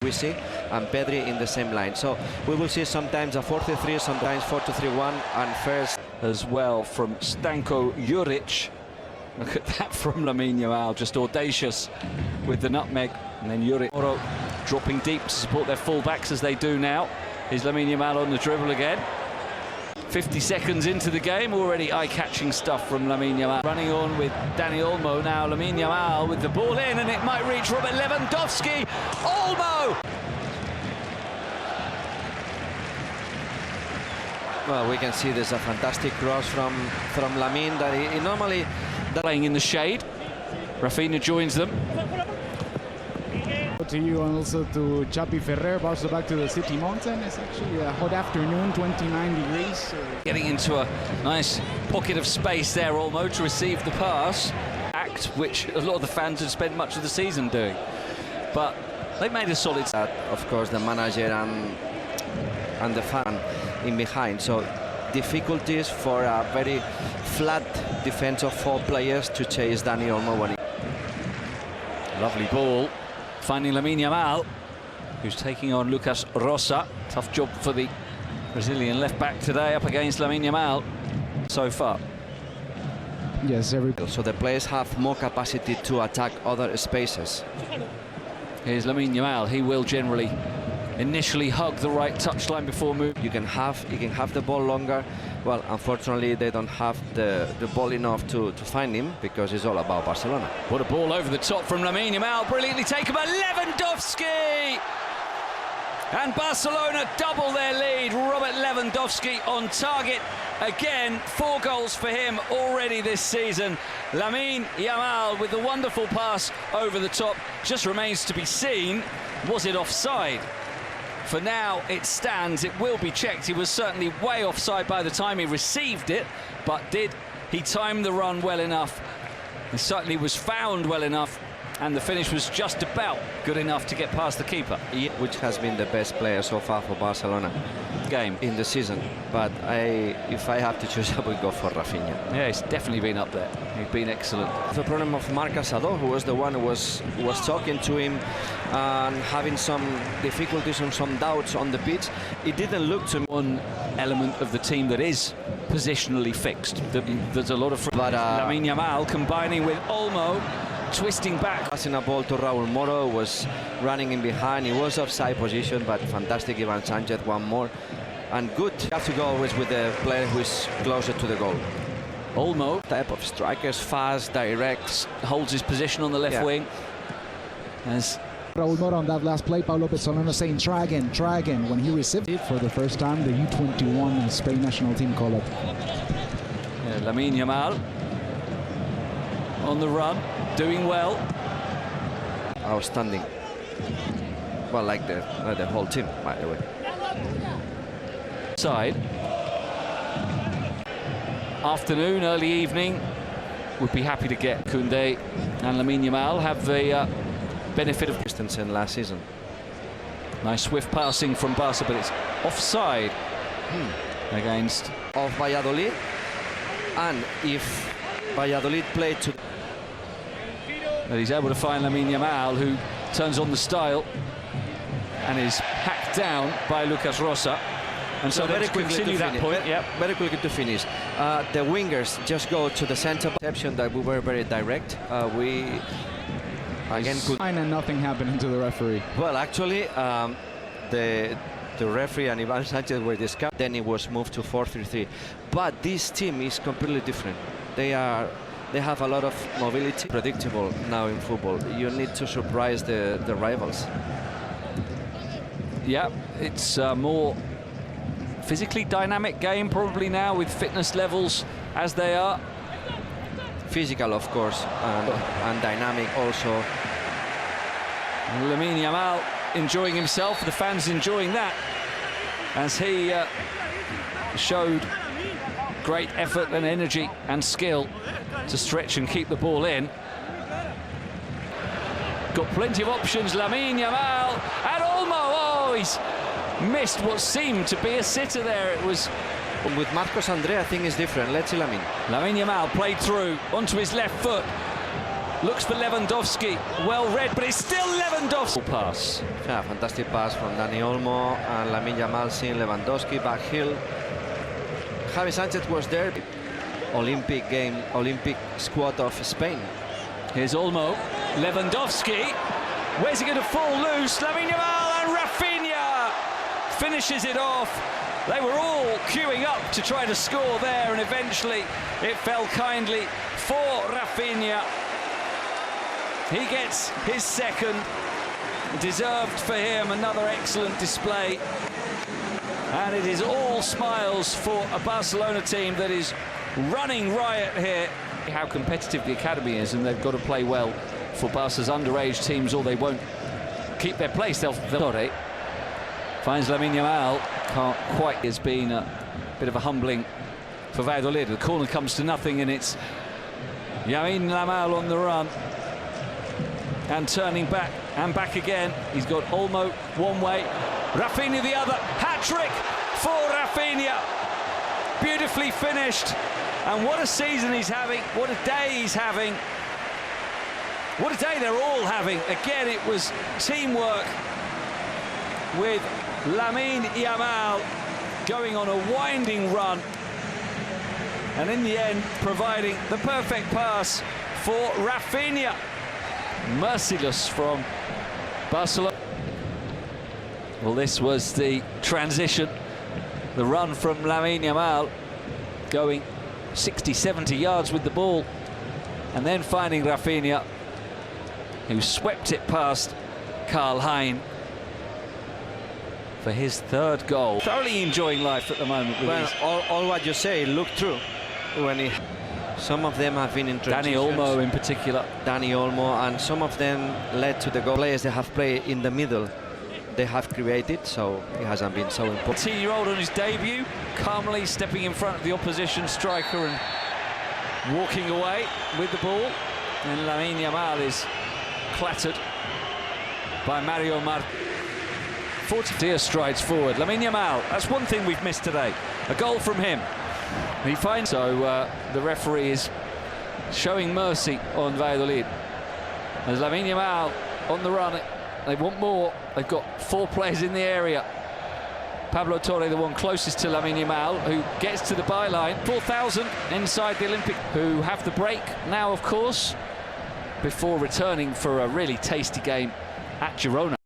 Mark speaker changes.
Speaker 1: we see, and Pedri in the same line. So we will see sometimes a 4-3-3, sometimes 4-2-3-1, and first
Speaker 2: as well from Stanko Juric. Look at that from Lamine Yamal, just audacious with the nutmeg, and then Juric dropping deep to support their full-backs as they do now. Here's Lamine Yamal on the dribble again. 50 seconds into the game, already eye-catching stuff from Lamine Yamal. Running on with Dani Olmo now. Lamine Yamal with the ball in, and it might reach Robert Lewandowski. Olmo!
Speaker 1: well, we can see there's a fantastic cross from Lamine that he normally
Speaker 2: playing in the shade. Rafinha joins them.
Speaker 3: To you and also to Chapi Ferrer, also back to the City Mountain. It's actually a hot afternoon, 29 degrees.
Speaker 2: Getting into a nice pocket of space there, Olmo, to receive the pass. Act which a lot of the fans have spent much of the season doing. But they made a solid...
Speaker 1: of course, the manager and the fan in behind. So difficulties for a very flat defense of 4 players to chase Dani Olmo. When
Speaker 2: Lovely ball. Finding Lamine Yamal, who's taking on Lucas Rosa. Tough job for the Brazilian left-back today, up against Lamine Yamal so far.
Speaker 3: Yes,
Speaker 1: so the players have more capacity to attack other spaces.
Speaker 2: Here's Lamine Yamal. He will generally initially hug the right touchline before moving.
Speaker 1: You can have the ball longer. Well, unfortunately, they don't have the ball enough to find him, because it's all about Barcelona.
Speaker 2: What a ball over the top from Lamine Yamal, brilliantly taken by Lewandowski! And Barcelona double their lead. Robert Lewandowski on target again. 4 goals for him already this season. Lamine Yamal with the wonderful pass over the top. Just remains to be seen, was it offside? For now, it stands. It will be checked. He was certainly way offside by the time he received it, but did he time the run well enough? He certainly was found well enough, and the finish was just about good enough to get past the keeper.
Speaker 1: Which has been the best player so far for Barcelona
Speaker 2: game
Speaker 1: in the season. But if I have to choose, I would go for Rafinha.
Speaker 2: Yeah, he's definitely been up there. He's been excellent.
Speaker 1: The problem of Marc Casador, who was the one who was talking to him and having some difficulties and some doubts on the pitch. It didn't look to me.
Speaker 2: One element of the team that is positionally fixed. There's a lot of...
Speaker 1: But
Speaker 2: Lamine Yamal combining with Olmo, twisting back.
Speaker 1: Passing a ball to Raúl Moro, was running in behind. He was offside position, but fantastic. Ivan Sanchez, one more. And good. You have to go always with the player who is closer to the goal.
Speaker 2: Olmo,
Speaker 1: type of strikers, fast, direct.
Speaker 2: Holds his position on the left wing. As
Speaker 3: Raúl Moro on that last play, Paulo Pesolano saying try again when he received it for the first time. The U21 Spain national team call-up.
Speaker 2: Yeah, Lamine Yamal on the run, doing well.
Speaker 1: Outstanding. Well, like the whole team, by the way.
Speaker 2: Side. Afternoon, early evening. Would be happy to get Koundé and Lamine Yamal have the benefit of
Speaker 1: distance in last season.
Speaker 2: Nice swift passing from Barca, but it's offside against
Speaker 1: of Valladolid. And if Valladolid played to...
Speaker 2: But he's able to find Lamine Yamal, who turns on the style and is hacked down by Lucas Rosa. And so very quickly continue that point.
Speaker 1: Yeah, very quickly to finish. The wingers just go to the center. Perception that we were very direct. We again could...
Speaker 3: And nothing happening to the referee.
Speaker 1: Well, actually, the referee and Ivan Sanchez were discussed. Then it was moved to 4-3-3. But this team is completely different. They have a lot of mobility. Predictable now in football. You need to surprise the rivals.
Speaker 2: Yeah, it's more physically dynamic game probably now, with fitness levels as they are.
Speaker 1: Physical, of course, and dynamic also.
Speaker 2: Lamine Yamal enjoying himself, the fans enjoying that, as he showed great effort and energy and skill to stretch and keep the ball in. Got plenty of options, Lamine Yamal, and Olmo, oh, he's missed what seemed to be a sitter there. It was...
Speaker 1: With Marcos André, I think it's different. Let's see Lamine.
Speaker 2: Lamine Yamal played through onto his left foot. looks for Lewandowski. Well read, but it's still Lewandowski. Pass.
Speaker 1: Yeah, fantastic pass from Dani Olmo and Lamine Yamal seeing Lewandowski back heel. Javi Sanchez was there. Olympic squad of Spain.
Speaker 2: Here's Olmo. Lewandowski. Where's he going to fall loose? Lamine Yamal and Rafinha finishes it off. They were all queuing up to try to score there, and eventually it fell kindly for Rafinha. He gets his second. Deserved for him, another excellent display. And it is all smiles for a Barcelona team that is running riot here. How competitive the academy is, and they've got to play well for Barca's underage teams, or they won't keep their place. They'll finds Lamine Yamal. Can't quite. Has been a bit of a humbling for Valladolid. The corner comes to nothing, and it's Lamine Yamal on the run and turning back and back again. He's got Olmo one way, Rafinha the other. Hat-trick for Rafinha. Beautifully finished. And what a season he's having. What a day he's having. What a day they're all having. Again, it was teamwork with Lamine Yamal going on a winding run, and in the end providing the perfect pass for Rafinha. Merciless from Barcelona. Well, this was the transition, the run from Lamine Yamal, going 60-70 yards with the ball, and then finding Rafinha, who swept it past Karl Hein for his third goal. Thoroughly enjoying life at the moment.
Speaker 1: Well, all what you say, look true. When some of them have been in
Speaker 2: Dani Olmo in particular.
Speaker 1: Dani Olmo, and some of them led to the goal. Players that have played in the middle, they have created, so it hasn't been so important.
Speaker 2: 18-year-old on his debut, calmly stepping in front of the opposition striker and walking away with the ball. And Lamine Yamal is clattered by Mario Martin. 40 strides forward. Lamine Yamal, that's one thing we've missed today. A goal from him. He finds so the referee is showing mercy on Valladolid. As Lamine Yamal on the run, they want more. They've got 4 players in the area. Pablo Torre, the one closest to Lamine Yamal, who gets to the byline. 4,000 inside the Olympic, who have the break now, of course, before returning for a really tasty game at Girona.